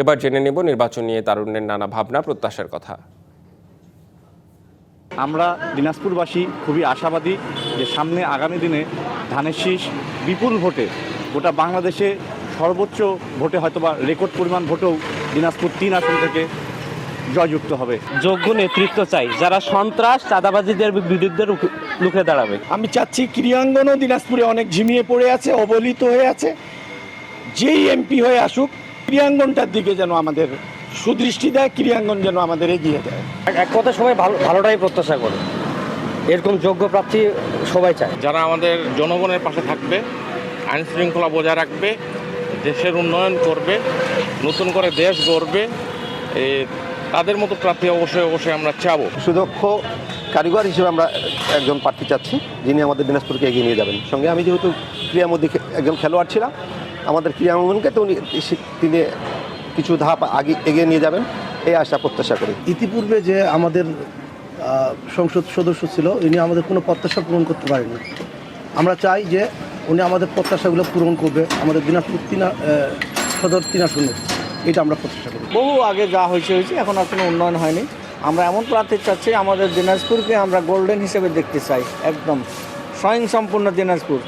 এবার জেনে নেব নির্বাচন নিয়ে তারুণ্যের নানা ভাবনা প্রত্যাশার কথা। আমরা দিনাজপুরবাসী খুবই আশাবাদী যে সামনে আগামী দিনে ধানের শীষ বিপুল ভোটে গোটা বাংলাদেশে সর্বোচ্চ ভোটে হয়তোবা রেকর্ড পরিমাণ ভোটেও দিনাজপুর 3 আসন থেকে জয়যুক্ত হবে। যোগ্য নেতৃত্ব চাই, যারা সন্ত্রাস চাঁদাবাজিদের বিরুদ্ধে রুখে দাঁড়াবে। আমি চাচ্ছি ক্রীড়াঙ্গনও দিনাজপুরে অনেক ঝিমিয়ে পড়ে আছে, অবহেলিত হয়ে আছে। যেই এমপি হয়ে আসুক, ক্রীড়াঙ্গনটার দিকে যেন আমাদের সুদৃষ্টি দেয়, ক্রীড়াঙ্গন যেন আমাদের এগিয়ে দেয়। এক কথা সবাই ভালোটাই প্রত্যাশা করে, এরকম যোগ্য প্রার্থী সবাই চায়। যারা আমাদের জনগণের পাশে থাকবে, আইন শৃঙ্খলা বজায় রাখবে, দেশের উন্নয়ন করবে, নতুন করে দেশ গড়বে, তাদের মতো প্রার্থী অবশ্যই আমরা চাবো। সুদক্ষ কারিগর হিসেবে আমরা একজন প্রার্থী চাচ্ছি, যিনি আমাদের দিনাজপুরকে এগিয়ে নিয়ে যাবেন। সঙ্গে আমি যেহেতু ক্রীড়ামধ্যে একজন খেলোয়াড় ছিলাম, আমাদের ক্রীড়াঙ্গনকে তো তিনি কিছু ধাপ আগে এগিয়ে নিয়ে যাবেন, এই আশা প্রত্যাশা করি। ইতিপূর্বে যে আমাদের সংসদ সদস্য ছিল, উনি আমাদের কোনো প্রত্যাশা পূরণ করতে পারেনি। আমরা চাই যে উনি আমাদের প্রত্যাশাগুলো পূরণ করবে, আমাদের দিনাজপুর সদর 3 আসনে, এটা আমরা প্রত্যাশা করি। বহু আগে যা হয়েছে, এখন আর কোনো উন্নয়ন হয়নি। আমরা এমন প্রার্থী চাচ্ছি, আমাদের দিনাজপুরকে আমরা গোল্ডেন হিসেবে দেখতে চাই, একদম স্বয়ংসম্পূর্ণ দিনাজপুর।